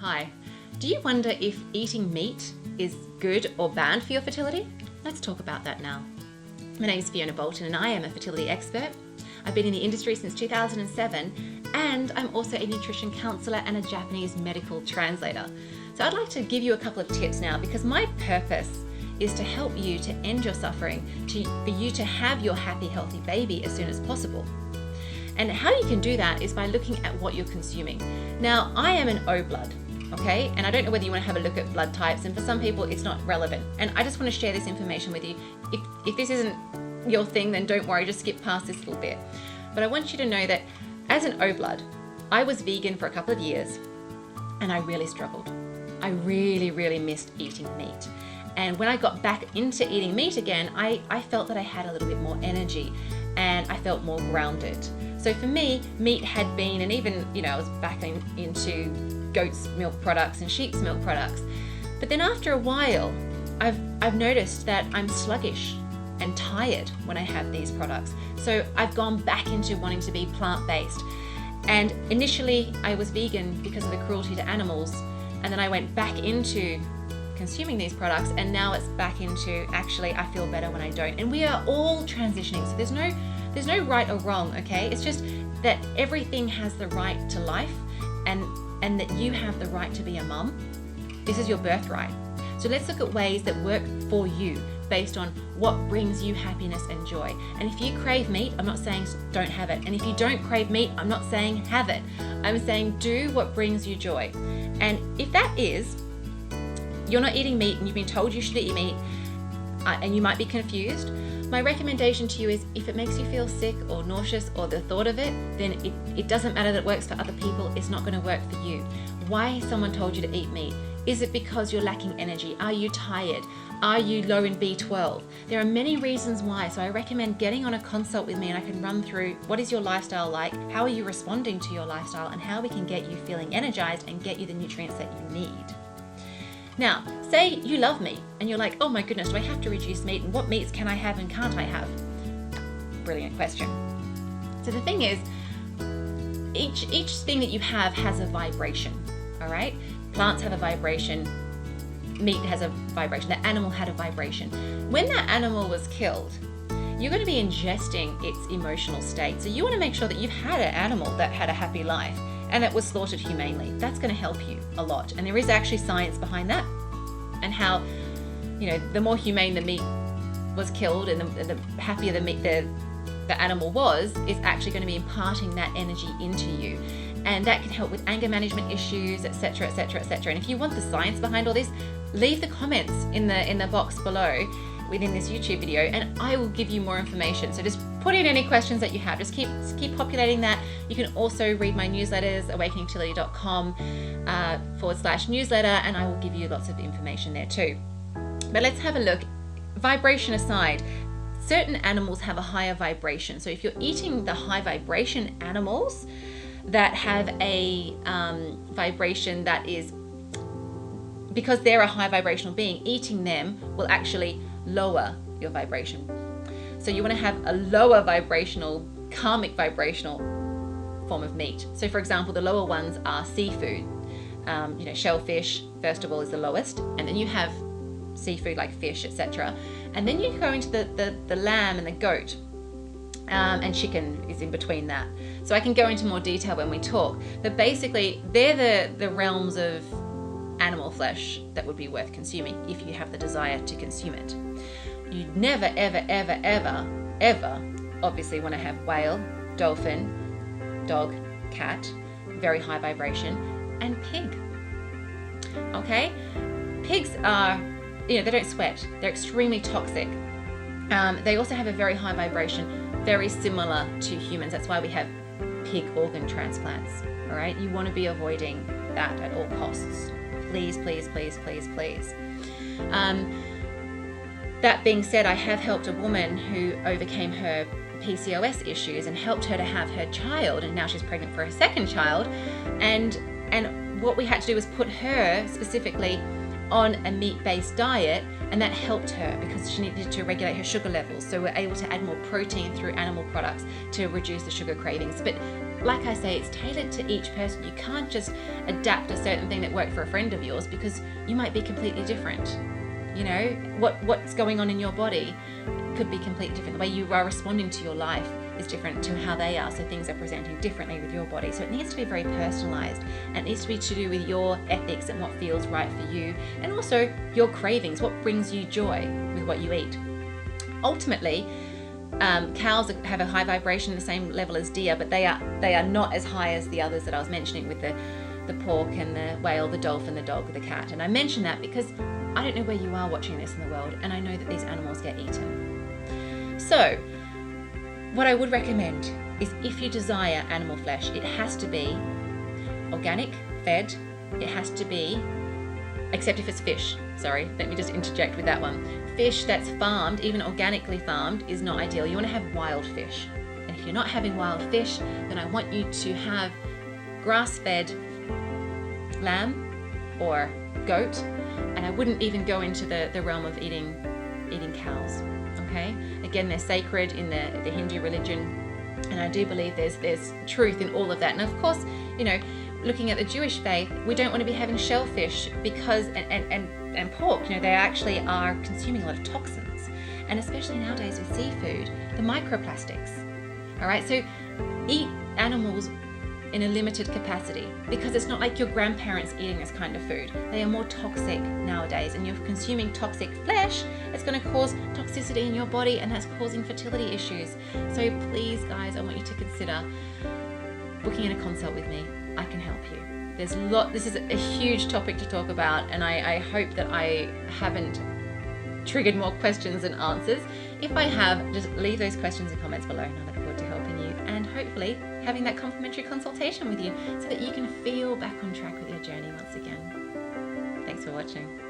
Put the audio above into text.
Hi, do you wonder if eating meat is good or bad for your fertility? Let's talk about that now. My name is Fiona Boulton and I am a fertility expert. I've been in the industry since 2007 and I'm also a nutrition counsellor and a Japanese medical translator. So I'd like to give you a couple of tips now because my purpose is to help you to end your suffering, for you to have your happy, healthy baby as soon as possible. And how you can do that is by looking at what you're consuming. Now, I am an O blood, okay? And I don't know whether you want to have a look at blood types, and for some people it's not relevant. And I just want to share this information with you. If this isn't your thing, then don't worry, just skip past this little bit. But I want you to know that as an O blood, I was vegan for a couple of years and I really struggled. I really missed eating meat. And when I got back into eating meat again, I felt that I had a little bit more energy and I felt more grounded. So for me, meat had been, and even, I was back into goat's milk products and sheep's milk products. But then after a while, I've noticed that I'm sluggish and tired when I have these products. So I've gone back into wanting to be plant-based. And initially I was vegan because of the cruelty to animals. And then I went back into consuming these products, and now it's back into actually I feel better when I don't. And we are all transitioning, so there's no right or wrong, okay? It's just that everything has the right to life, and that you have the right to be a mum. This is your birthright. So let's look at ways that work for you based on what brings you happiness and joy. And if you crave meat, I'm not saying don't have it. And if you don't crave meat, I'm not saying have it. I'm saying do what brings you joy. And if that is you're not eating meat and you've been told you should eat meat, and you might be confused, my recommendation to you is if it makes you feel sick or nauseous or the thought of it, then it doesn't matter that it works for other people, it's not going to work for you. Why someone told you to eat meat? Is it because you're lacking energy? Are you tired? Are you low in B12? There are many reasons why, so I recommend getting on a consult with me and I can run through what is your lifestyle like, how are you responding to your lifestyle, and how we can get you feeling energized and get you the nutrients that you need. Now, say you love meat and you're like, oh my goodness, do I have to reduce meat, and what meats can I have and can't I have? Brilliant question. So the thing is, each thing that you have has a vibration, all right? Plants have a vibration, meat has a vibration, the animal had a vibration. When that animal was killed, you're going to be ingesting its emotional state. So you want to make sure that you've had an animal that had a happy life and it was slaughtered humanely. That's going to help you a lot. And there is actually science behind that, and how, the more humane the meat was killed and the happier the meat the animal was, is actually going to be imparting that energy into you. And that can help with anger management issues, etc., etc., etc. And if you want the science behind all this, leave the comments in the box below within this YouTube video, and I will give you more information. So just put in any questions that you have. Just keep populating that. You can also read my newsletters, awakeningfertility.com/newsletter, and I will give you lots of information there too. But let's have a look. Vibration aside, certain animals have a higher vibration. So if you're eating the high vibration animals that have a vibration that is, because they're a high vibrational being, eating them will actually lower your vibration. So you want to have a lower vibrational, karmic vibrational form of meat. So for example, the lower ones are seafood. Shellfish, first of all, is the lowest, and then you have seafood like fish, etc. And then you go into the lamb and the goat, and chicken is in between that. So I can go into more detail when we talk, but basically they're the realms of animal flesh that would be worth consuming if you have the desire to consume it. You'd never ever obviously want to have whale, dolphin, dog, cat, very high vibration, and pig. Okay? Pigs are, they don't sweat. They're extremely toxic. They also have a very high vibration, very similar to humans. That's why we have pig organ transplants. All right? You want to be avoiding that at all costs. Please. That being said, I have helped a woman who overcame her PCOS issues and helped her to have her child, and now she's pregnant for her second child. And what we had to do was put her specifically on a meat-based diet, and that helped her because she needed to regulate her sugar levels. So we're able to add more protein through animal products to reduce the sugar cravings. But like I say, it's tailored to each person. You can't just adapt a certain thing that worked for a friend of yours, because you might be completely different. You know, what's going on in your body could be completely different. The way you are responding to your life is different to how they are. So things are presenting differently with your body. So it needs to be very personalized, and it needs to be to do with your ethics and what feels right for you, and also your cravings, what brings you joy with what you eat. Ultimately, cows have a high vibration, the same level as deer, but they are not as high as the others that I was mentioning, with the pork and the whale, the dolphin, the dog, the cat. And I mention that because I don't know where you are watching this in the world, and I know that these animals get eaten. So what I would recommend is, if you desire animal flesh, it has to be organic, fed. It has to be, except if it's fish. Sorry, let me just interject with that one. Fish that's farmed, even organically farmed, is not ideal. You want to have wild fish. And if you're not having wild fish, then I want you to have grass-fed lamb or goat. And I wouldn't even go into the realm of eating cows. Okay? Again, they're sacred in the Hindu religion, and I do believe there's truth in all of that. And of course, you know, looking at the Jewish faith, we don't want to be having shellfish because and pork, you know, they actually are consuming a lot of toxins, and especially nowadays with seafood, the microplastics. All right, so eat animals in a limited capacity, because it's not like your grandparents eating this kind of food. They are more toxic nowadays, and you're consuming toxic flesh. It's going to cause toxicity in your body, and that's causing fertility issues. So please, guys, I want you to consider booking in a consult with me. I can help you. This is a huge topic to talk about, and I hope that I haven't triggered more questions than answers. If I have, just leave those questions and comments below, and I look forward to helping you, and hopefully having that complimentary consultation with you so that you can feel back on track with your journey once again. Thanks for watching.